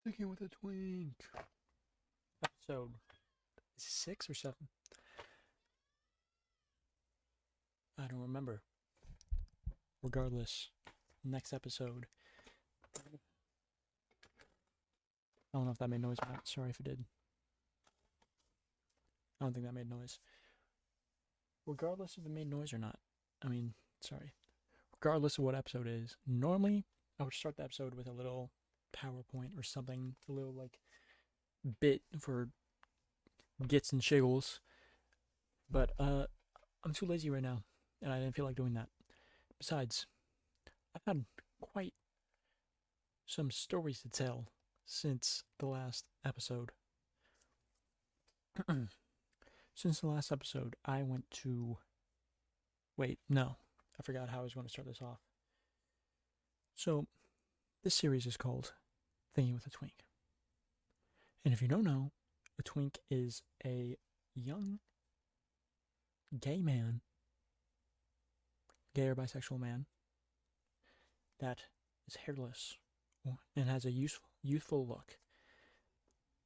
Thinking with a Twink. Episode is it 6 or 7? I don't remember. Regardless, next episode. I don't know if that made noise or not. Sorry if it did. I don't think that made noise. Regardless if it made noise or not. I mean, sorry. Regardless of what episode it is, normally I would start the episode with a little PowerPoint or something, a little like bit for gits and shiggles. But I'm too lazy right now, and I didn't feel like doing that. Besides, I've had quite some stories to tell since the last episode. Since the last episode, I went to. Wait, no. I forgot how I was going to start this off. So, this series is called Thinking with a Twink. And if you don't know, a twink is a young gay man, gay or bisexual man, that is hairless and has a youthful look.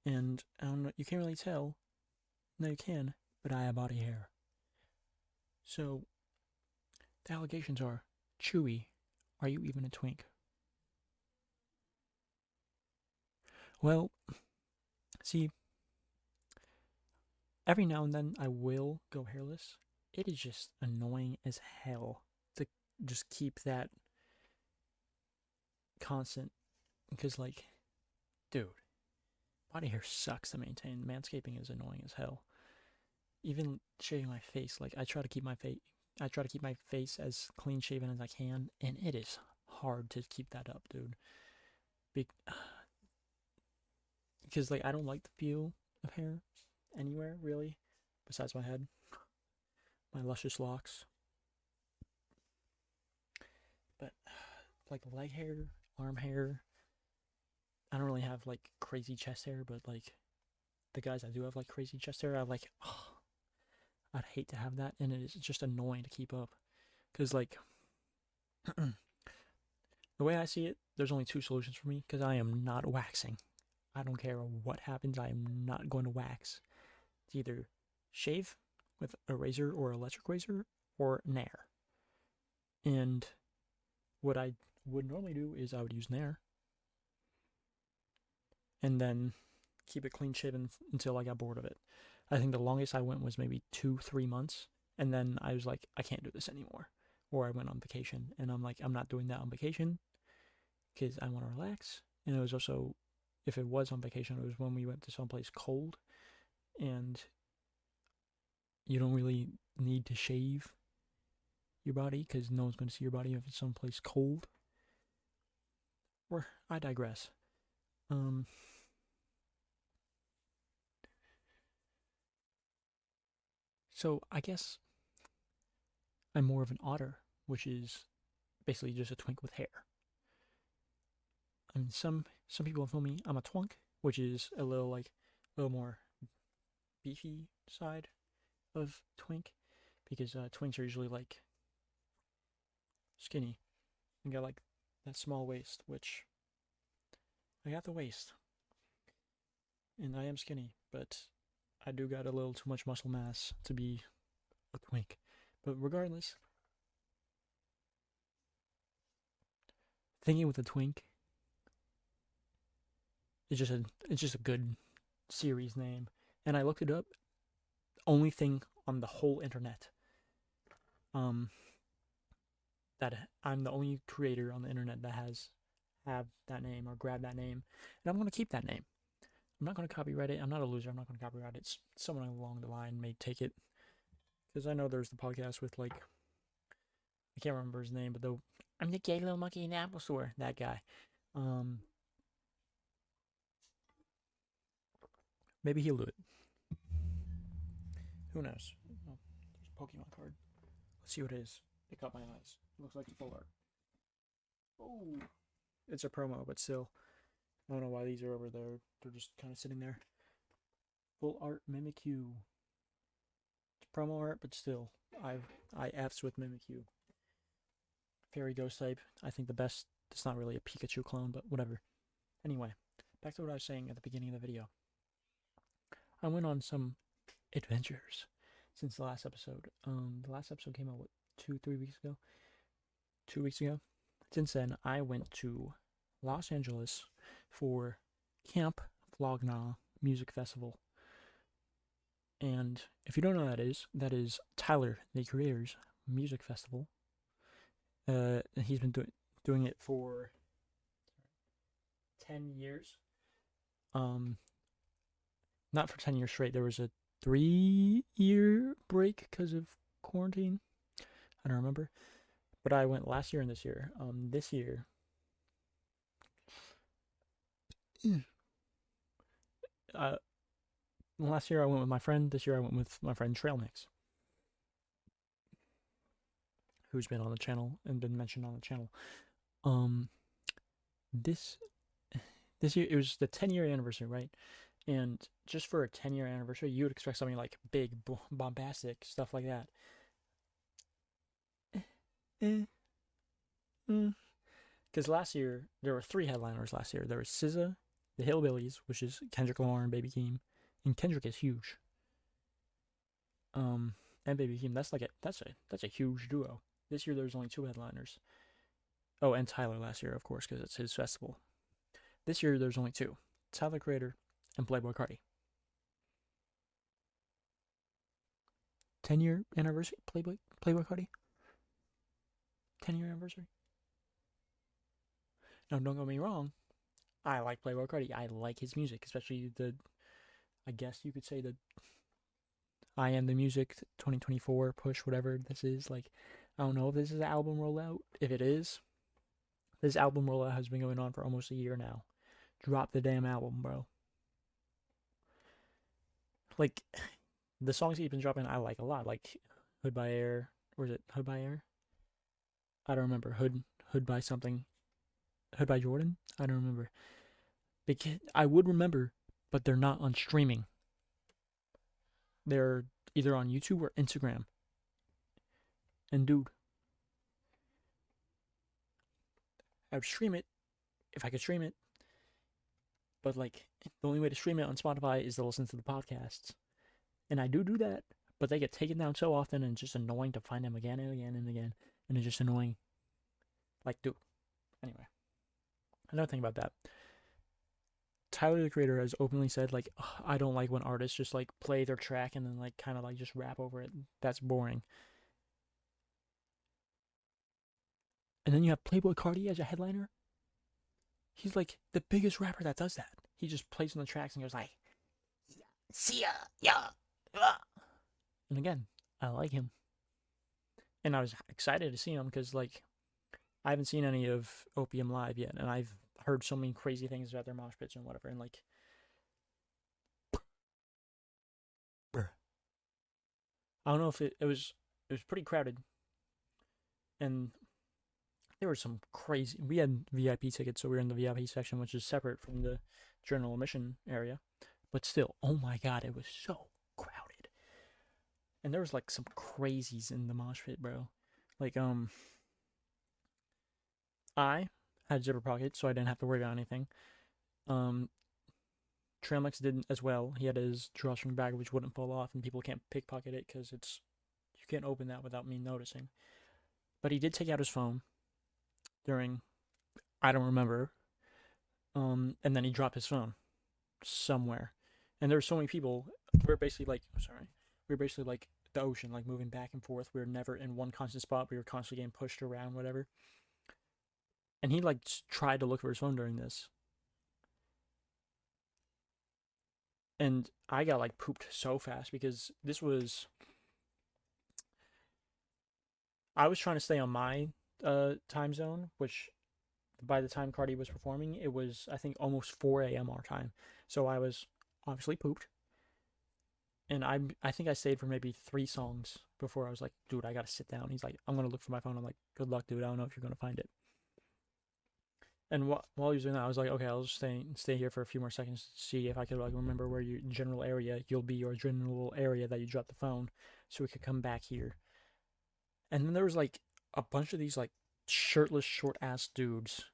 And I don't know, you can't really tell. No, you can, but I have body hair. So, the allegations are, Chewy, are you even a twink? Well, see, every now and then I will go hairless. It is just annoying as hell to just keep that constant. Because, like, dude, body hair sucks to maintain. Manscaping is annoying as hell. Even shaving my face, like, I try to keep my face as clean shaven as I can, and it is hard to keep that up, dude. Because like I don't like the feel of hair anywhere really, besides my head, my luscious locks. But like leg hair, arm hair, I don't really have like crazy chest hair, but like the guys that do have like crazy chest hair, I'm like, oh, I'd hate to have that, and it is just annoying to keep up. Cause like the way I see it, there's only two solutions for me. Cause I am not waxing. I don't care what happens. I am not going to wax. It's either shave with a razor or electric razor or Nair. And what I would normally do is I would use Nair and then keep it clean shaven until I got bored of it. I think the longest I went was maybe 2-3 months, and then I was like, I can't do this anymore. Or I went on vacation, and I'm like, I'm not doing that on vacation because I want to relax. And it was also, if it was on vacation, it was when we went to someplace cold, and you don't really need to shave your body because no one's going to see your body if it's someplace cold. Or I digress. Um, so I guess I'm more of an otter, which is basically just a twink with hair. I mean, some people have told me I'm a twunk, which is a little more beefy side of twink, because twinks are usually like skinny and got like that small waist, which I got the waist, and I am skinny, but I do got a little too much muscle mass to be a twink. But regardless, thinking with a twink it's just a good series name. And I looked it up. Only thing on the whole internet um that I'm the only creator on the internet that has have that name or grab that name, and I'm gonna keep that name. I'm not gonna copyright it. I'm not a loser. I'm not gonna copyright it. Someone along the line may take it because I know there's the podcast with like I can't remember his name, but the I'm the gay little monkey in the Apple Store. That guy. Um, Maybe he'll do it. Who knows? Oh, there's a Pokemon card. Let's see what it is. It caught my eyes. It looks like full art. Oh, it's a promo, but still, I don't know why these are over there. They're just kind of sitting there. Full art Mimikyu. It's promo art, but still, I F's with Mimikyu. Fairy Ghost type. I think the best. It's not really a Pikachu clone, but whatever. Anyway, back to what I was saying at the beginning of the video. I went on some adventures since the last episode. The last episode came out, what, 2-3 weeks ago? 2 weeks ago. Since then, I went to Los Angeles for Camp Flogna Music Festival. And if you don't know what that is Tyler, the Creator's music festival. He's been doing it for 10 years. Not for 10 years straight. There was a 3-year break because of quarantine. I don't remember. But I went last year and this year. This year, last year I went with my friend. This year I went with my friend Trail Mix, who's been on the channel and been mentioned on the channel. This year it was the 10-year anniversary, right? And just for a 10-year anniversary, you would expect something like big, bombastic stuff like that. Because last year there were 3 headliners. Last year there was SZA, the Hillbillies, which is Kendrick Lamar and Baby Keem, and Kendrick is huge. And Baby Keem, that's a huge duo. This year there was only 2 headliners. Oh, and Tyler last year, of course, because it's his festival. This year there's only 2: Tyler Creator and Playboi Carti. 10-year anniversary, Playboi Carti. 10-year anniversary. Now, don't get me wrong. I like Playboi Carti. I like his music, especially I guess you could say the I Am the Music 2024 push, whatever this is. Like, I don't know if this is an album rollout. If it is, this album rollout has been going on for almost a year now. Drop the damn album, bro. Like, the songs he's been dropping, I like a lot. Like, Hood by Air. Or is it Hood by Air? I don't remember. Hood by something. Hood by Jordan? I don't remember. Because I would remember, but they're not on streaming. They're either on YouTube or Instagram. And dude, I would stream it if I could stream it. But like, the only way to stream it on Spotify is to listen to the podcasts. And I do that, but they get taken down so often, and it's just annoying to find them again and again and again. And it's just annoying. Like, dude. Anyway, another thing about that. Tyler, the Creator, has openly said, like, I don't like when artists just, like, play their track and then, like, kind of, like, just rap over it. That's boring. And then you have Playboi Carti as a headliner. He's, like, the biggest rapper that does that. He just plays on the tracks and goes, like, see ya, yeah. And again, I like him. And I was excited to see him because, like, I haven't seen any of Opium live yet, and I've heard so many crazy things about their mosh pits and whatever, and like, I don't know if it was pretty crowded, and there were some crazy. We had VIP tickets, so we were in the VIP section, which is separate from the general admission area, but still, oh my god, it was so crowded, and there was like some crazies in the mosh pit, bro. Like, I had zipper pockets, so I didn't have to worry about anything. Trail Mix didn't as well. He had his drawstring bag, which wouldn't fall off, and people can't pickpocket it because you can't open that without me noticing. But he did take out his phone during, I don't remember, and then he dropped his phone somewhere. And there were so many people. We were basically like the ocean, like moving back and forth. We were never in one constant spot. We were constantly getting pushed around, whatever. And he like tried to look for his phone during this. And I got like pooped so fast because I was trying to stay on my time zone, which by the time Cardi was performing, it was, I think, almost 4 a.m. our time. So I was obviously pooped. And I think I stayed for maybe 3 songs before I was like, dude, I gotta sit down. He's like, I'm gonna look for my phone. I'm like, good luck, dude. I don't know if you're gonna find it. And while he was doing that, I was like, okay, I'll just stay here for a few more seconds to see if I could like remember where your general area you'll be, your general area that you dropped the phone, so we could come back here. And then there was like a bunch of these like shirtless, short ass dudes.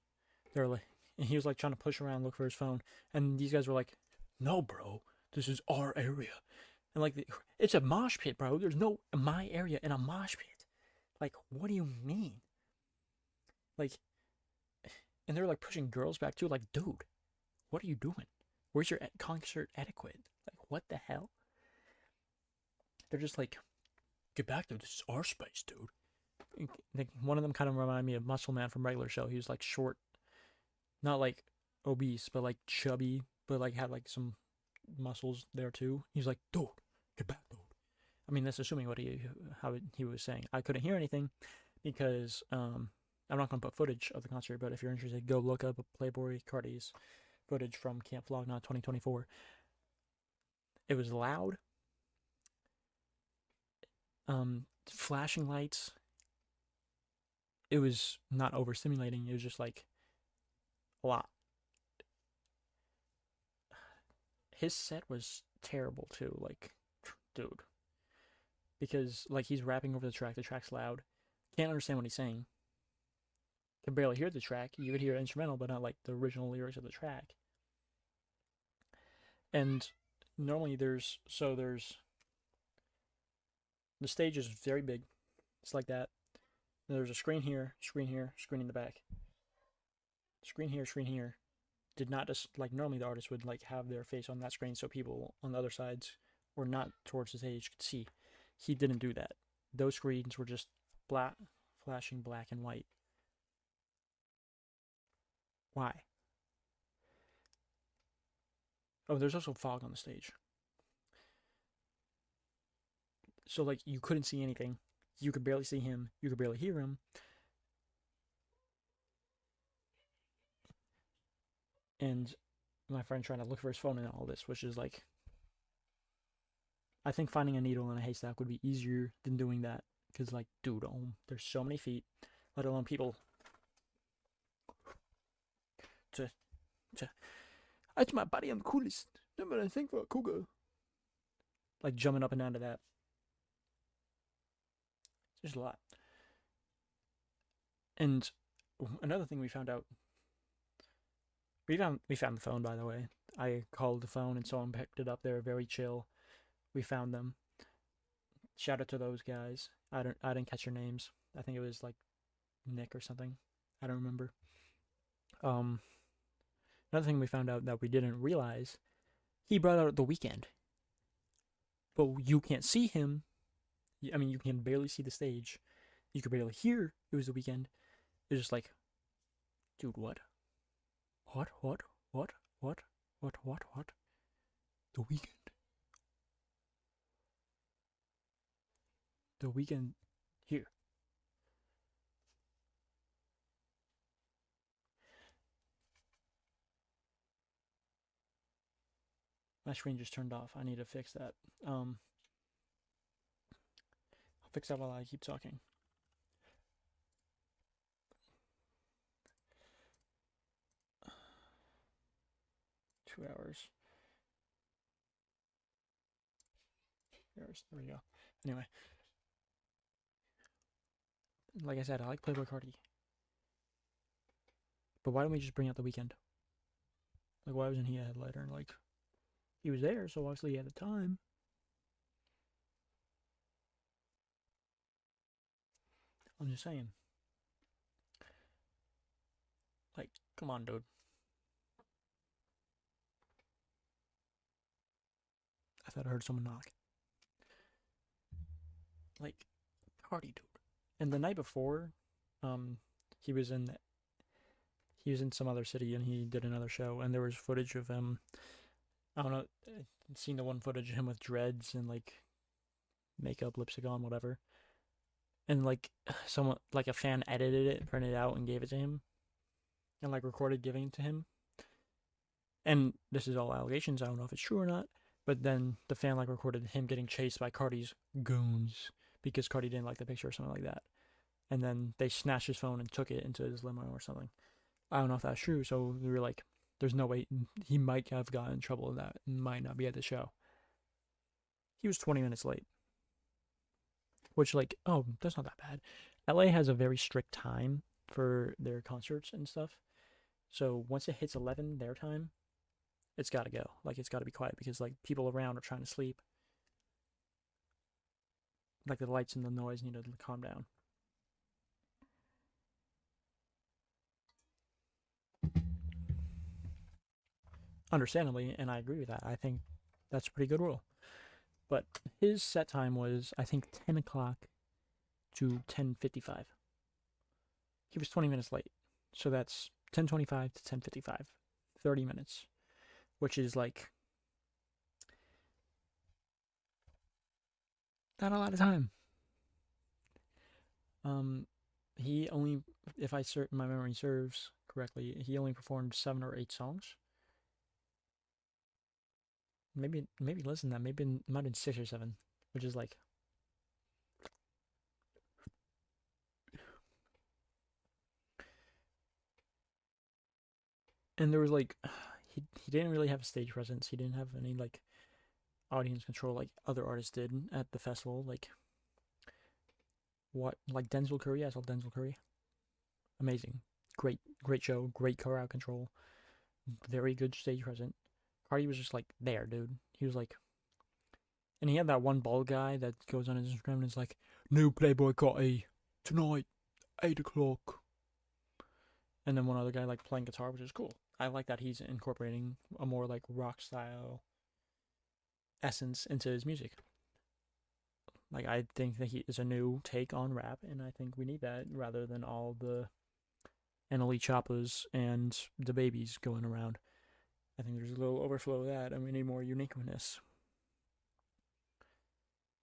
They're like And he was like trying to push around, look for his phone. And these guys were like, "No, bro, this is our area." And like, it's a mosh pit, bro. There's no my area in a mosh pit. Like, what do you mean? Like, and they were like pushing girls back too. Like, dude, what are you doing? Where's your concert etiquette? Like, what the hell? They're just like, get back there. This is our space, dude. Like, one of them kind of reminded me of Muscle Man from Regular Show. He was like short, not like obese, but like chubby, but like had like some muscles there too. He's like, dude, get back, dude. I mean, that's assuming how he was saying. I couldn't hear anything because I'm not going to put footage of the concert, but if you're interested, go look up Playboy Cardi's footage from Camp Flog Gnaw 2024. It was loud. Flashing lights. It was not overstimulating. It was just like a lot. His set was terrible too. Like, dude, because like he's rapping over the track. The track's loud. Can't understand what he's saying. Can barely hear the track. You could hear instrumental, but not like the original lyrics of the track. And normally there's the stage is very big. It's like that. And there's a screen here, screen here, screen in the back. Screen here, screen here. Did not just like normally the artist would like have their face on that screen so people on the other sides or not towards the stage could see. He didn't do that. Those screens were just black, flashing black and white. Why? Oh, there's also fog on the stage. So like you couldn't see anything. You could barely see him. You could barely hear him. And my friend trying to look for his phone and all this, which is like, I think finding a needle in a haystack would be easier than doing that. Because like, dude, there's so many feet, let alone people to it's my body, I'm the coolest. Never think for a cougar. Like jumping up and down to that. There's a lot. And another thing we found out, we found the phone, by the way. I called the phone and someone picked it up. They were very chill. We found them. Shout out to those guys. I didn't catch their names. I think it was like Nick or something. I don't remember. Another thing we found out that we didn't realize, he brought out The Weeknd. But you can't see him. I mean, you can barely see the stage. You could barely hear it was The Weeknd. It was just like, dude, what? What? The Weeknd. The Weeknd here. My screen just turned off. I need to fix that. I'll fix that while I keep talking. Two hours. There we go. Anyway, like I said, I like Playboy Cardi. But why don't we just bring out The Weeknd? Like, why wasn't he a headliner? Like, he was there, so obviously he had the time. I'm just saying. Like, come on, dude. I thought I heard someone knock. Like, Cardi, dude. And the night before, he was in some other city and he did another show, and there was footage of him. I don't know. I've seen the one footage of him with dreads and like makeup, lipstick on, whatever. And like someone, like a fan, edited it, printed it out, and gave it to him, and like recorded giving it to him. And this is all allegations. I don't know if it's true or not. But then the fan like recorded him getting chased by Cardi's goons because Cardi didn't like the picture or something like that. And then they snatched his phone and took it into his limo or something. I don't know if that's true. So we were like, there's no way he might have gotten in trouble with that and might not be at the show. He was 20 minutes late. Which, like, oh, that's not that bad. LA has a very strict time for their concerts and stuff. So once it hits 11 their time, it's got to go. Like it's got to be quiet because like people around are trying to sleep. Like the lights and the noise need to calm down. Understandably, and I agree with that. I think that's a pretty good rule. But his set time was, I think, 10 o'clock to 10:55. He was 20 minutes late. So that's 10:25 to 10:55. 30 minutes, which is like not a lot of time. Um, he only, if my memory serves correctly, he only performed 7 or 8 songs. Maybe less than that. Maybe it might have been 6 or 7, which is like and there was like he didn't really have a stage presence. He didn't have any like audience control like other artists did at the festival. Like Denzel Curry. I saw Denzel Curry. Amazing, great show, great crowd control, very good stage presence. Cardi was just like there, dude. He was like, and he had that one bald guy that goes on his Instagram and is like, "New Playboy Gotti tonight, 8 o'clock." And then one other guy like playing guitar, which is cool. I like that he's incorporating a more like rock style essence into his music. Like I think that he is a new take on rap, and I think we need that rather than all the NLE Choppas and the babies going around. I think there's a little overflow of that, and we need more uniqueness,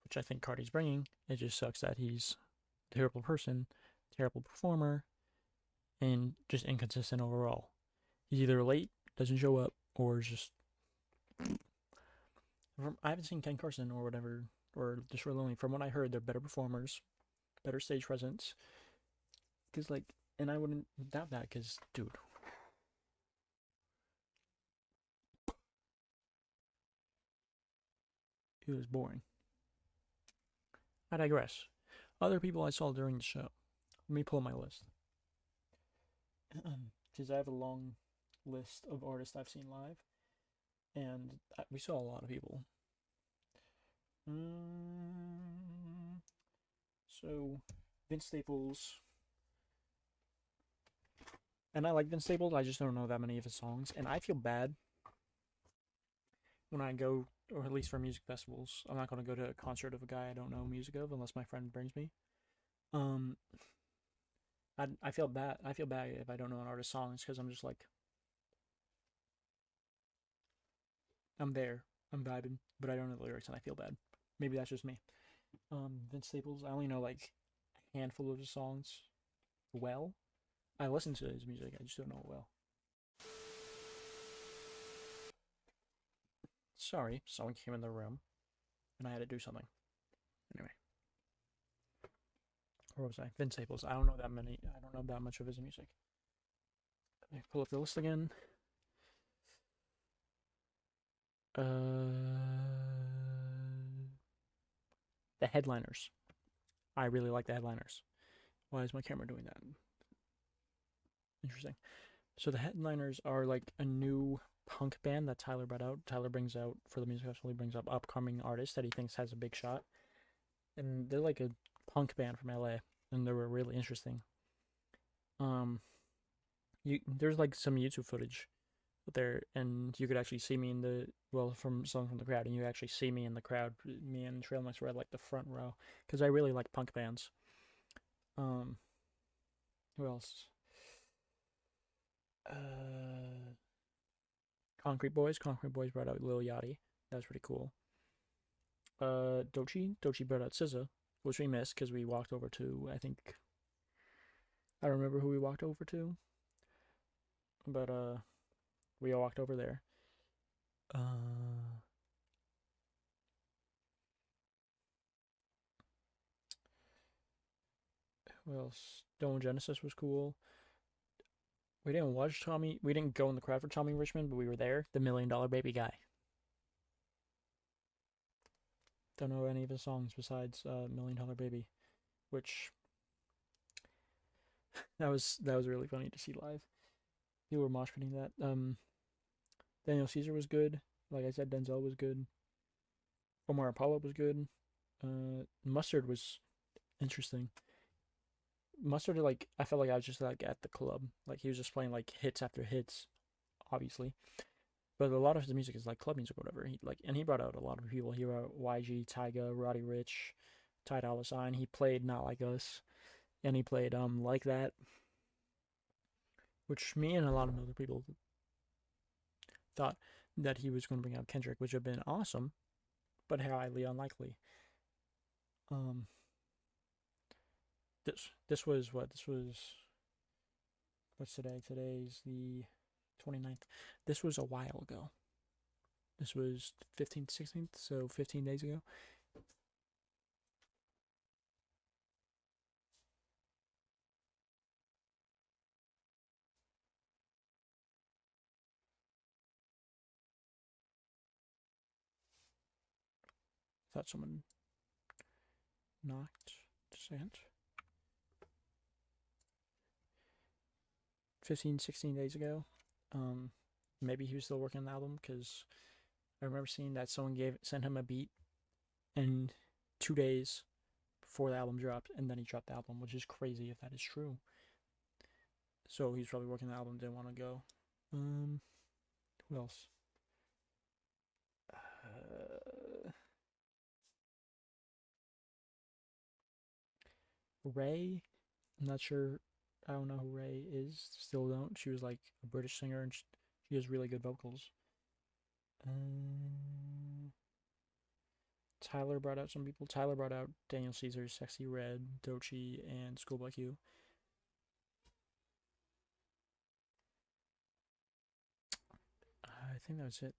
which I think Cardi's bringing. It just sucks that he's a terrible person, terrible performer, and just inconsistent overall. He's either late, doesn't show up, or is just. I haven't seen Ken Carson or whatever, or Destroy Lonely. From what I heard, they're better performers, better stage presence. Because, like, and I wouldn't doubt that, because, dude. It was boring. I digress. Other people I saw during the show. Let me pull my list. Because I have a long list of artists I've seen live, and we saw a lot of people. So, Vince Staples. And I like Vince Staples, I just don't know that many of his songs. And I feel bad when I go, or at least for music festivals. I'm not going to go to a concert of a guy I don't know music of unless my friend brings me. Um, I feel bad. I feel bad if I don't know an artist's songs because I'm just like, I'm there, I'm vibing, but I don't know the lyrics and I feel bad. Maybe that's just me. Vince Staples, I only know like a handful of his songs well. I listen to his music, I just don't know it well. Sorry, someone came in the room and I had to do something. Anyway, where was I? Vince Staples. I don't know that many. I don't know that much of his music. Let me pull up the list again. The headliners. I really like the headliners. Why is my camera doing that? Interesting. So the headliners are like a new punk band that Tyler brought out. Tyler brings out for the music festival. He brings up upcoming artists that he thinks has a big shot, and they're like a punk band from LA, and they were really interesting. Um, there's like some YouTube footage there, and you could actually see me in the from someone from the crowd, and you actually see me in the crowd. Me and Trail Mix were at like the front row because I really like punk bands. Um, who else? Concrete Boys. Concrete Boys brought out Lil Yachty. That was pretty cool. Dochi brought out SZA, which we missed because we walked over to, I think, I don't remember who we walked over to, but we all walked over there. What else? Stone Genesis was cool. We didn't watch Tommy. We didn't go in the crowd for Tommy Richmond, but we were there. The $1 Million Baby guy. Don't know any of his songs besides $1 Million Baby, which that was really funny to see live. People were mosh pitting that. Daniel Caesar was good. Like I said, Denzel was good. Omar Apollo was good. Mustard was interesting. Mustard, like I felt like I was just like at the club. Like he was just playing like hits after hits, obviously. But a lot of his music is like club music or whatever. He brought out a lot of people. He brought YG, Tyga, Roddy Rich, Ty Dolla $ign. He played Not Like Us, and he played Like That, which me and a lot of other people thought that he was going to bring out Kendrick, which would have been awesome, but highly unlikely. Um, this was what this was. What's today? Today's the 29th. This was a while ago. This was 15th, 16th, so 15 days ago. Thought someone knocked. Just a second. 15, 16 days ago. Maybe he was still working on the album because I remember seeing that someone sent him a beat and 2 days before the album dropped, and then he dropped the album, which is crazy if that is true. So he's probably working on the album, didn't want to go. Who else? Ray. I'm not sure. I don't know who Ray is. Still don't. She was like a British singer, and she has really good vocals. Tyler brought out some people. Tyler brought out Daniel Caesar, Sexy Red, Doechii, and Schoolboy Q. I think that was it.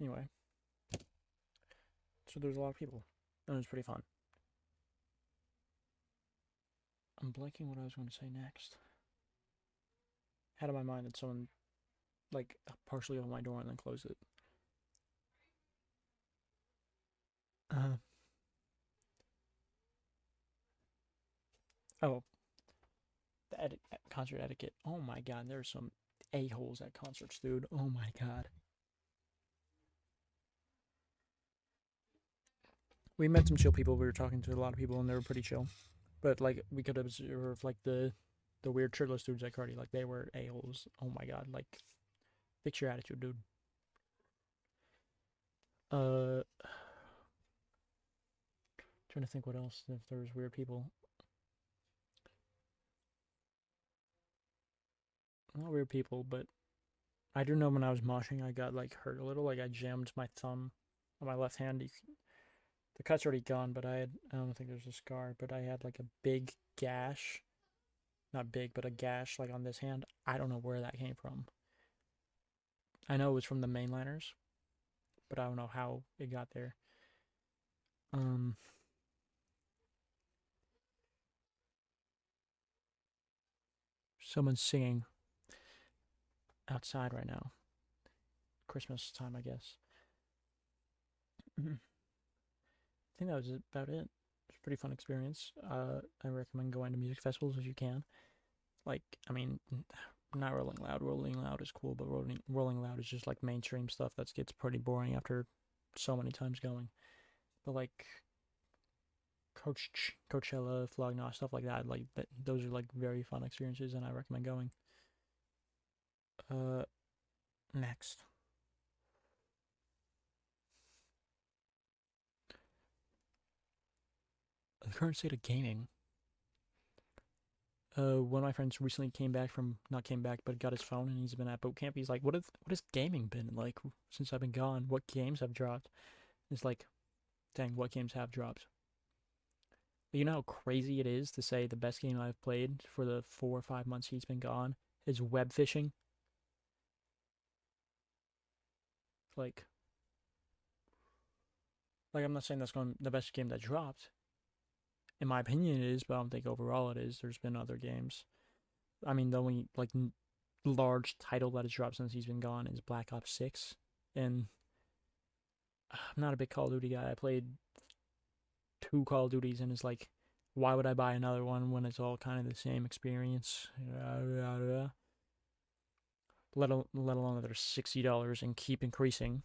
Anyway, so there's a lot of people. And it was pretty fun. I'm blanking what I was going to say next. Had in my mind that someone like partially opened my door and then closed it. Uh, oh, the concert etiquette. Oh my god, there's some a-holes at concerts, dude. Oh my god. We met some chill people. We were talking to a lot of people, and they were pretty chill. But like, we could observe like the weird shirtless dudes at Cardi. Like they were a-holes. Oh my god. Like, fix your attitude, dude. Uh, trying to think what else if there was weird people. Not weird people, but I do know when I was moshing, I got like hurt a little. Like I jammed my thumb on my left hand. The cut's already gone, but I don't think there's a scar, but I had like a big gash. Not big, but a gash like on this hand. I don't know where that came from. I know it was from the mainliners, but I don't know how it got there. Um, Someone's singing outside right now. Christmas time, I guess. I think that was about it. It's a pretty fun experience. I recommend going to music festivals if you can. Like, I mean, not Rolling Loud. Rolling Loud is cool, but Rolling Loud is just like mainstream stuff that gets pretty boring after so many times going. But like Coachella, Flog Gnaw, stuff like that, like those are like very fun experiences, and I recommend going. Uh, Next, the current state of gaming. One of my friends recently not came back, but got his phone and he's been at boot camp. He's like, what has gaming been like since I've been gone? What games have dropped? It's like, dang, what games have dropped? But you know how crazy it is to say the best game I've played for the 4 or 5 months he's been gone is web fishing. Like, I'm not saying that's going the best game that dropped. In my opinion, it is, but I don't think overall it is. There's been other games. I mean, the only like large title that has dropped since he's been gone is Black Ops 6, and I'm not a big Call of Duty guy. I played 2 Call of Duties, and it's like Why would I buy another one when it's all kind of the same experience? Let alone that they're $60 and keep increasing.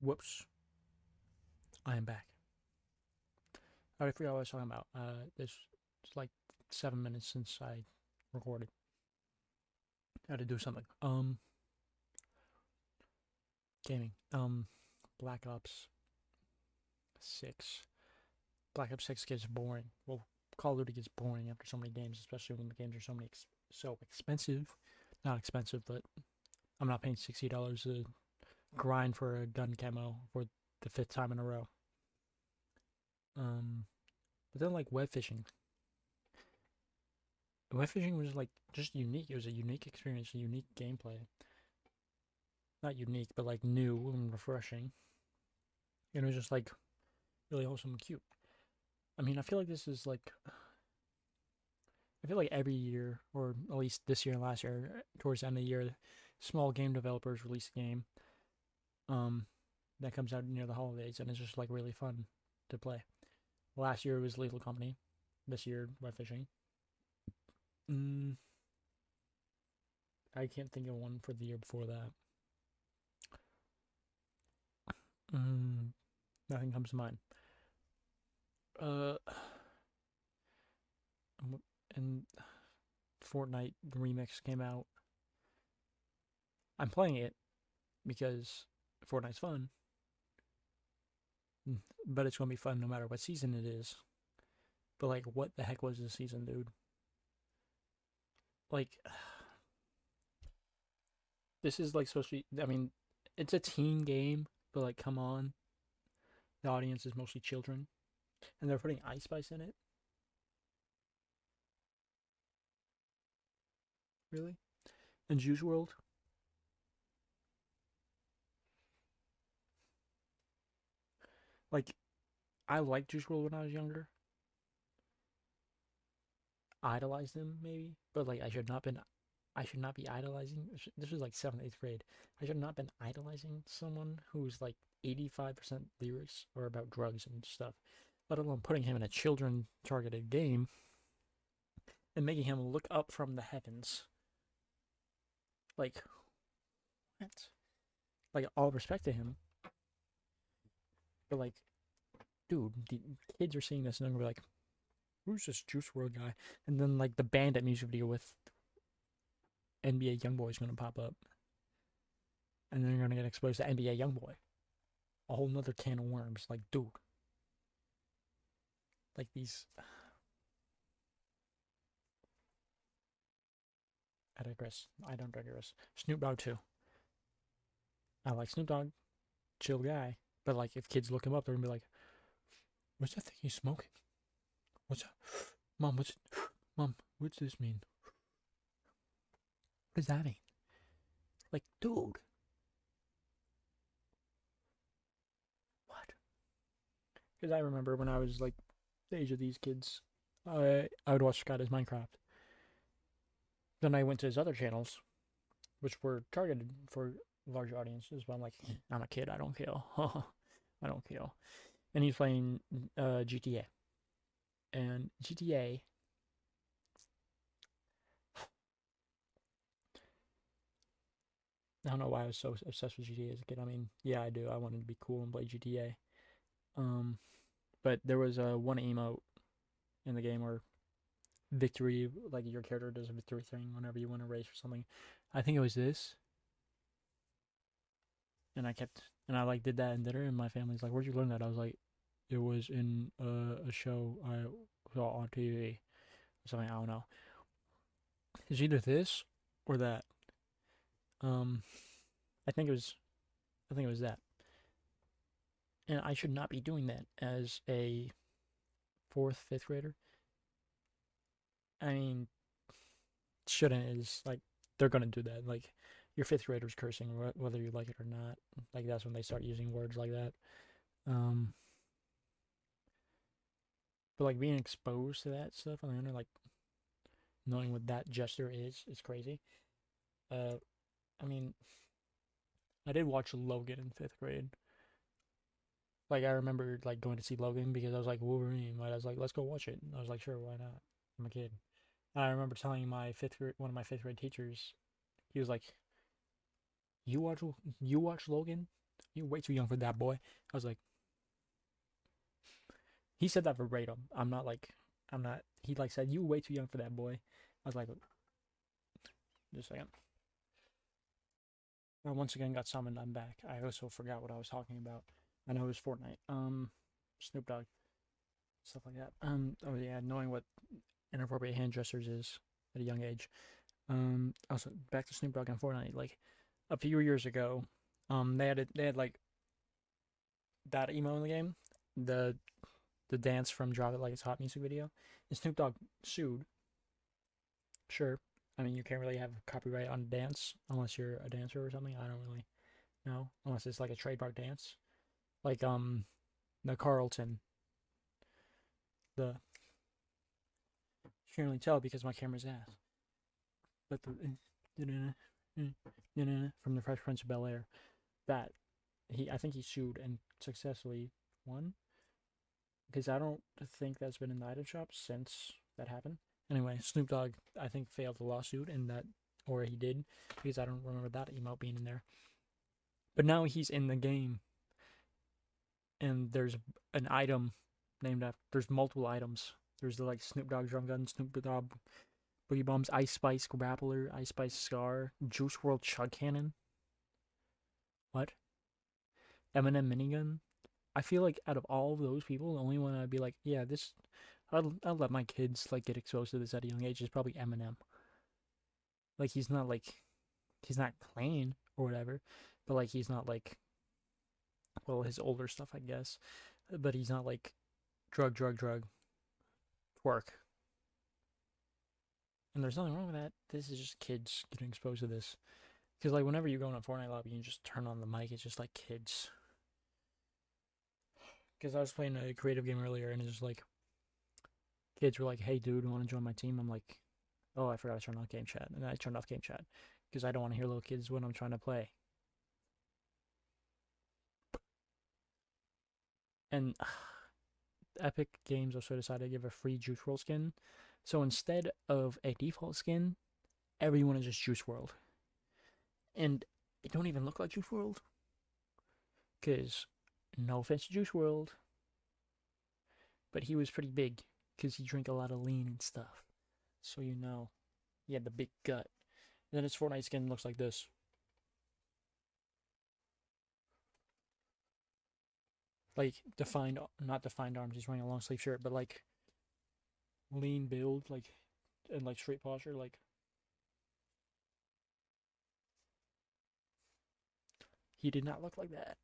Whoops. I am back. I forgot what I was talking about. It's like 7 minutes since I recorded. I had to do something. Gaming. Black Ops 6. Black Ops 6 gets boring. Well, Call of Duty gets boring after so many games, especially when the games are so expensive. Not expensive, but I'm not paying $60 to grind for a gun camo for the 5th time in a row. But then like web fishing. Web fishing was like just unique. It was a unique experience, a unique gameplay. Not unique, but like new and refreshing. And it was just like really wholesome and cute. I mean, I feel like this is like I feel like every year, or at least this year and last year, towards the end of the year, small game developers release a game that comes out near the holidays, and it's just like really fun to play. Last year it was Lethal Company. This year, web fishing. I can't think of one for the year before that. Nothing comes to mind. And Fortnite remix came out. I'm playing it because Fortnite's fun, but it's gonna be fun no matter what season it is. But like, what the heck was this season, dude? Like, this is like supposed to be. I mean, it's a teen game, but like, come on, the audience is mostly children, and they're putting Ice Spice in it. Really? And Juice World? Like, I liked Juice World when I was younger. Idolized him maybe, but like I should not be idolizing. This was like 7th, 8th grade. I should not have been idolizing someone who's like 85% lyrics are about drugs and stuff, let alone putting him in a children targeted game and making him look up from the heavens. Like, what? Like, all respect to him, but like, dude, the kids are seeing this and they're gonna be like, who's this Juice World guy? And then like the Bandit music video with NBA YoungBoy is gonna pop up, and then you're gonna get exposed to NBA YoungBoy, a whole nother can of worms. Like, dude, like these. I digress. I don't digress. Snoop Dogg too. I like Snoop Dogg, chill guy. But like, if kids look him up, they're gonna be like, "What's that thing he's smoking? What's that? Mom, what's it? Mom, what's this mean? What does that mean?" Like, dude, what? Because I remember when I was like the age of these kids, I would watch Scott as Minecraft. Then I went to his other channels, which were targeted for large audiences. But I'm like, I'm a kid. I don't kill. I don't kill. And he's playing GTA. And GTA. I don't know why I was so obsessed with GTA as a kid. I mean, yeah, I do. I wanted to be cool and play GTA. But there was one emote in the game where victory, like your character does a victory thing whenever you win a race or something. I think it was this, and I like did that in dinner, and my family's like, "Where'd you learn that?" I was like, "It was in a show I saw on TV or something." I don't know. It's either this or that. Um, I think it was. I think it was that. And I should not be doing that as a 4th, 5th grader. I mean, shouldn't is like they're gonna do that. Like your 5th grader's cursing whether you like it or not. Like that's when they start using words like that. Um, but like being exposed to that stuff on the internet, like knowing what that gesture is crazy. I mean, I did watch Logan in 5th grade. Like I remember like going to see Logan because I was like Wolverine. Right? I was like, let's go watch it. And I was like, sure, why not? I'm a kid. And I remember telling my fifth grade, one of my 5th grade teachers, he was like, "You watch Logan? You're way too young for that, boy." I was like, he said that verbatim. I'm not. He like said, "You way too young for that, boy." I was like, just a second. I once again got summoned. I'm back. I also forgot what I was talking about. I know it was Fortnite. Snoop Dogg, stuff like that. Oh yeah, knowing what inappropriate hand gestures is at a young age. Also back to Snoop Dogg and Fortnite. Like a few years ago, they had like that emo in the game, the the dance from Drop It Like It's Hot music video, and Snoop Dogg sued. Sure, I mean you can't really have copyright on a dance unless you're a dancer or something. I don't really know unless it's like a trademark dance, like the Carlton. The you can't really tell because my camera's ass, but the from the Fresh Prince of Bel Air, that I think he sued and successfully won because I don't think that's been in the item shop since that happened. Anyway, Snoop Dogg I think failed the lawsuit and that, or he did, because I don't remember that emote being in there. But now he's in the game, and there's an item named after. There's multiple items. There's the like Snoop Dogg drum gun, Snoop Dogg Boogie Bombs, Ice Spice Grappler, Ice Spice Scar, Juice World Chug Cannon. What? Eminem minigun. I feel like out of all of those people, the only one I'd be like, yeah, this, I'll let my kids like get exposed to this at a young age is probably Eminem. Like he's not plain or whatever, but like he's not like, well, his older stuff I guess, but he's not like drug twerk. And there's nothing wrong with that. This is just kids getting exposed to this. Because like whenever you go in a Fortnite lobby and you just turn on the mic, it's just like kids. Because I was playing a creative game earlier and it's just like kids were like, "Hey, dude, you want to join my team?" I'm like, "Oh, I forgot to turn off game chat," and I turned off game chat because I don't want to hear little kids when I'm trying to play. And Epic Games also decided to give a free Juice WRLD skin. So instead of a default skin, everyone is just Juice WRLD, and it don't even look like Juice WRLD. Cause no offense to Juice WRLD, but he was pretty big because he drank a lot of lean and stuff. So you know, he had the big gut. And then his Fortnite skin looks like this. Like defined, not defined arms. He's wearing a long sleeve shirt, but like lean build, like and like straight posture. Like he did not look like that.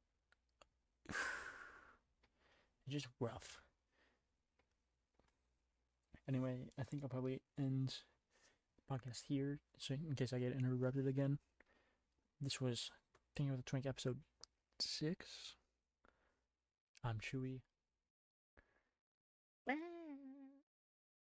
Just rough. Anyway, I think I'll probably end the podcast here, so in case I get interrupted again. This was Thinking with the Twink episode 6. I'm Chewy.